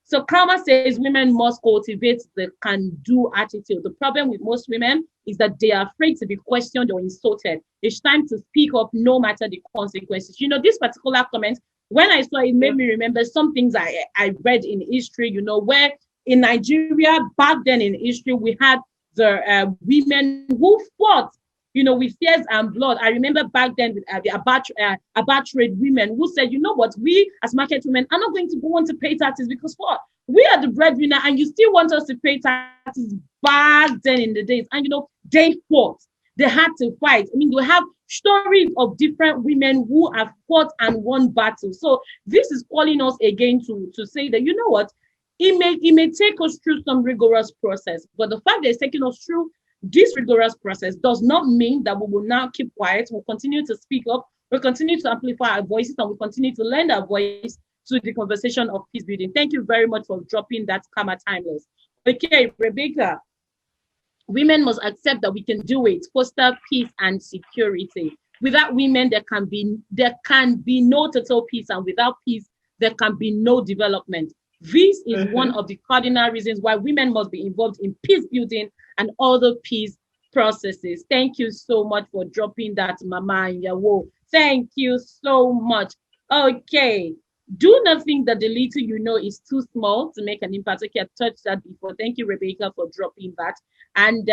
So Karma says women must cultivate the can-do attitude. The problem with most women is that they are afraid to be questioned or insulted. It's time to speak up no matter the consequences. This particular comment, when I saw it, made me remember some things I read in history, where in Nigeria, back then in history, we had the women who fought, with tears and blood. I remember back then with the Abat trade women who said, what, we as market women are not going to go on to pay taxes because what? We are the breadwinner and you still want us to pay taxes back then in the days. And, they fought. They had to fight. We have stories of different women who have fought and won battles. So this is calling us again to say that, what? It may take us through some rigorous process, but the fact that it's taking us through this rigorous process does not mean that we will now keep quiet. We'll continue to speak up. We'll continue to amplify our voices, and we'll continue to lend our voice to the conversation of peace building. Thank you very much for dropping that Karma Timeless. Okay, Rebecca, women must accept that we can do it, foster peace and security. Without women, there can be no total peace, and without peace, there can be no development. This is one of the cardinal reasons why women must be involved in peace building and other peace processes. Thank you so much for dropping that, Mama Yawo. Thank you so much. Okay. Do not think that the little you know is too small to make an impact. Okay, I touched that before. Thank you, Rebecca, for dropping that. And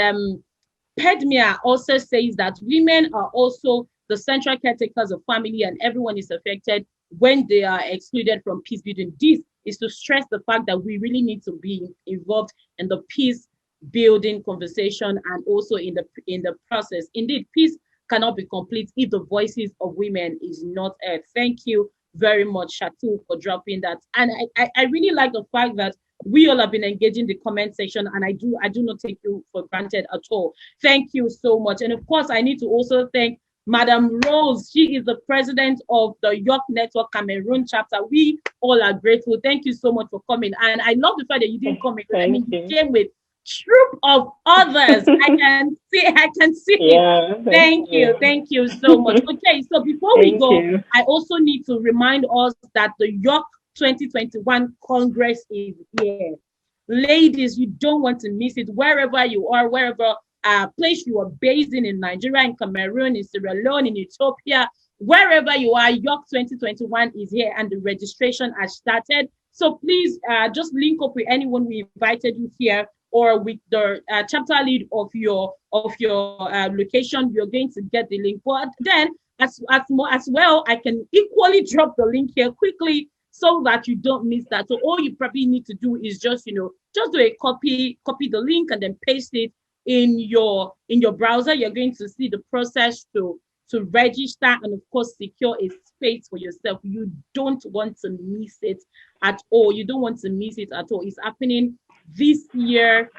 Pedmia also says that women are also the central caretakers of family, and everyone is affected when they are excluded from peace building. This is to stress the fact that we really need to be involved in the peace building conversation and also in the process. Indeed, peace cannot be complete if the voices of women is not heard. Thank you very much, Shatu, for dropping that. And I really like the fact that we all have been engaging the comment section, and I do not take you for granted at all. Thank you so much. And of course, I need to also thank Madam Rose. She is the president of the YAWC Network Cameroon chapter. We all are grateful. Thank you so much for coming. And I love the fact that you didn't come because you came with troop of others. I can see yeah, thank you so much. Okay, so before we go, I also need to remind us that the YAWC 2021 Congress is here. Ladies, you don't want to miss it. Wherever you are, wherever place you are based in Nigeria, in Cameroon, in Sierra Leone, in Ethiopia, wherever you are, YAWC 2021 is here and the registration has started. So please just link up with anyone we invited you here, or with the chapter lead of your location. You're going to get the link. But then as well, I can equally drop the link here quickly so that you don't miss that. So all you probably need to do is just do a copy the link and then paste it in your browser. You're going to see the process to register and of course secure a space for yourself. You don't want to miss it at all. You don't want to miss it at all. It's happening this year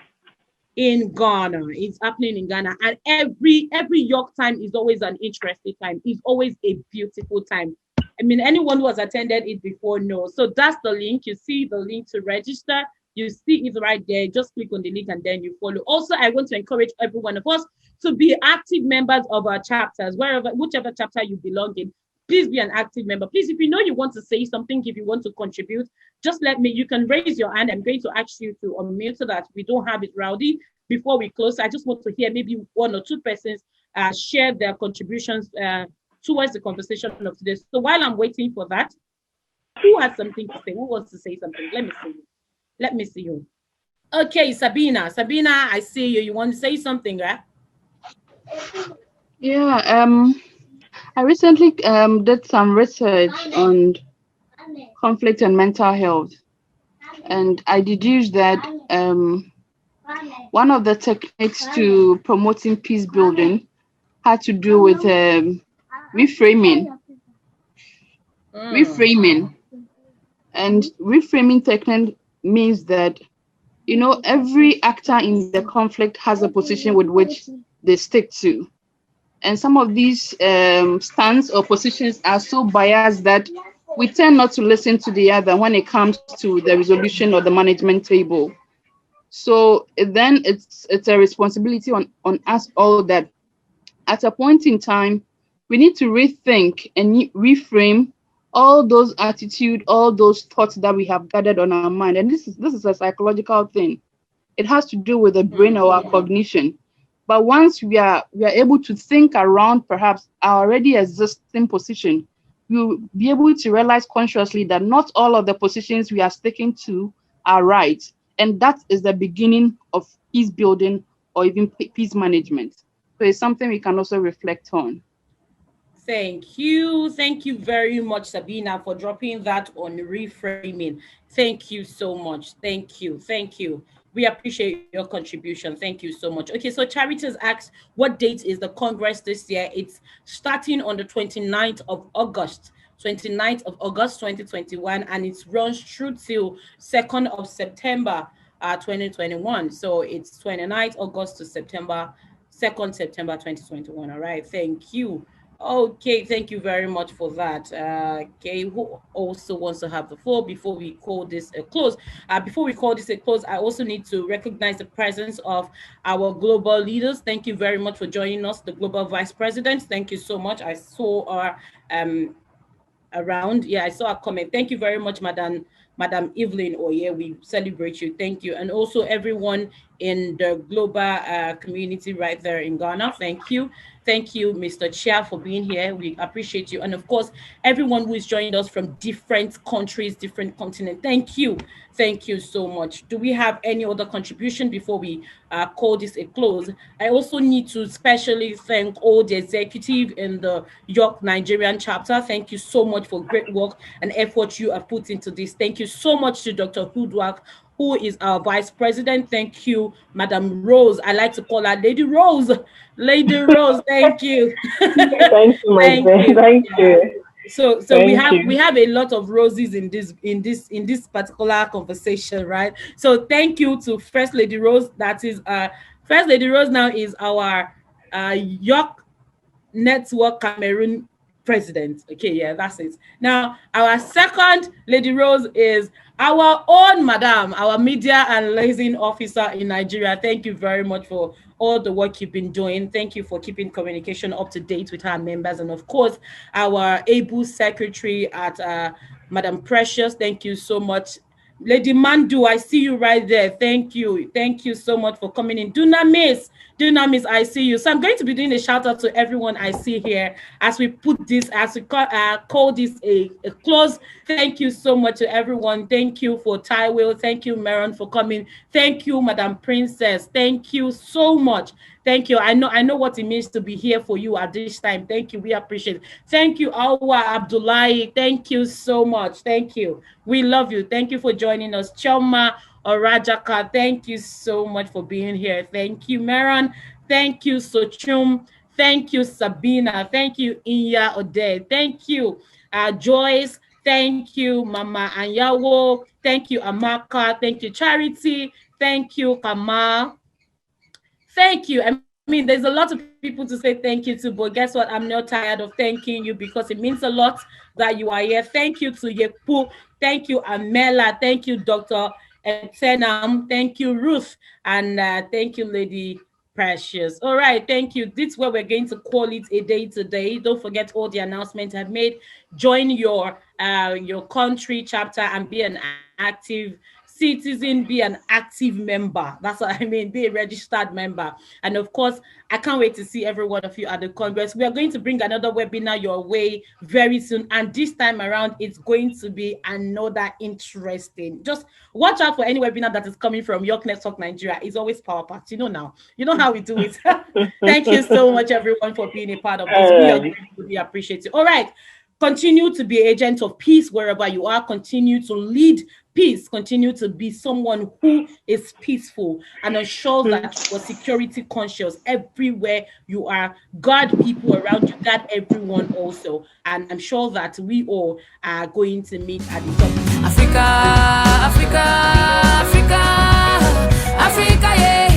in Ghana. It's happening in Ghana, and every YAWC time is always an interesting time. It's always a beautiful time. I mean, anyone who has attended it before knows. So that's the link. You see the link to register. You see it right there. Just click on the link and then you follow. Also, I want to encourage every one of us to be active members of our chapters, whichever chapter you belong in. Please be an active member. Please, if you know you want to say something, if you want to contribute, just let me. You can raise your hand. I'm going to ask you to unmute so that we don't have it rowdy. Before we close, I just want to hear maybe one or two persons share their contributions towards the conversation of today. So while I'm waiting for that, who has something to say? Who wants to say something? Let me see you. Okay, Sabina, I see you. You want to say something, right? Yeah, I recently did some research on conflict and mental health, and I deduced that one of the techniques to promoting peace building had to do with reframing. And reframing technique means that, every actor in the conflict has a position with which they stick to. And some of these stands or positions are so biased that we tend not to listen to the other when it comes to the resolution or the management table. So then it's a responsibility on us all that at a point in time, we need to rethink and reframe all those attitudes, all those thoughts that we have gathered on our mind. And this is a psychological thing. It has to do with the brain or our cognition. But once we are able to think around perhaps our already existing position, we'll be able to realize consciously that not all of the positions we are sticking to are right. And that is the beginning of peace building or even peace management. So it's something we can also reflect on. Thank you. Thank you very much, Sabina, for dropping that on reframing. Thank you so much. Thank you. We appreciate your contribution. Thank you so much. Okay, so Charities asks, what date is the Congress this year? It's starting on the 29th of August. 29th of August 2021, and it runs through till 2nd of September 2021. So it's 29th August to September 2nd September 2021. All right, thank you. Okay, thank you very much for that. Okay, who also wants to have the floor before we call this a close? Before we call this a close, I also need to recognize the presence of our global leaders. Thank you very much for joining us, the global vice presidents. Thank you so much. I saw our around. Yeah, I saw a comment. Thank you very much, Madam Evelyn Oye. We celebrate you. Thank you. And also everyone in the global community right there in Ghana. Thank you. Thank you, Mr. Chia, for being here. We appreciate you. And of course, everyone who is joining us from different countries, different continents. Thank you. Thank you so much. Do we have any other contribution before we call this a close? I also need to specially thank all the executive in the York Nigerian chapter. Thank you so much for great work and effort you have put into this. Thank you so much to Dr. Hoodwak, who is our vice president. Thank you, Madam Rose. I like to call her Lady Rose. Lady Rose, thank you. Thank you, my Thank friend. you. Thank Yeah. you. So Thank we you. have a lot of roses in this particular conversation, right? So thank you to First Lady Rose. That is First Lady Rose now is our York Network Cameroon president. Okay, yeah, that's it. Now, our second Lady Rose is our own Madam, our media and liaison officer in Nigeria. Thank you very much for all the work you've been doing. Thank you for keeping communication up to date with our members. And of course, our able secretary at Madam Precious. Thank you so much. Lady Mandu, I see you right there. Thank you. Thank you so much for coming in. Do not miss, I see you. So I'm going to be doing a shout out to everyone I see here as we put this, as we call this a close. Thank you so much to everyone. Thank you for Taiwo. Thank you, Maron, for coming. Thank you, Madam Princess. Thank you so much. Thank you. I know what it means to be here for you at this time. Thank you. We appreciate it. Thank you, Awa Abdullahi. Thank you so much. Thank you. We love you. Thank you for joining us. Choma Orajaka, thank you so much for being here. Thank you, Maron. Thank you, Sochum. Thank you, Sabina. Thank you, Inya Ode. Thank you, Joyce. Thank you, Mama Anyawo. Thank you, Amaka. Thank you, Charity. Thank you, Kamal. Thank you. I mean, there's a lot of people to say thank you to, but guess what? I'm not tired of thanking you because it means a lot that you are here. Thank you to Yepu. Thank you, Amela. Thank you, Dr. Etenam. Thank you, Ruth. And thank you, Lady Precious. All right, thank you. This is where we're going to call it a day today. Don't forget all the announcements I've made. Join your country chapter and be an active citizen, be an active member. That's what I mean, be a registered member. And of course, I can't wait to see every one of you at the Congress. We are going to bring another webinar your way very soon. And this time around, it's going to be another interesting. Just watch out for any webinar that is coming from York Network Nigeria. It's always power packed. You know now. You know how we do it. Thank you so much, everyone, for being a part of this. We are really appreciate it. All right. Continue to be agent of peace wherever you are. Continue to lead peace. Continue to be someone who is peaceful and ensure that you are security conscious everywhere you are. Guard people around you. Guard everyone also. And I'm sure that we all are going to meet at the top. Africa, Africa, Africa, Africa, yeah.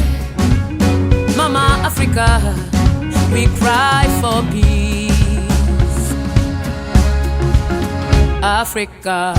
Mama Africa, we cry for peace. Africa.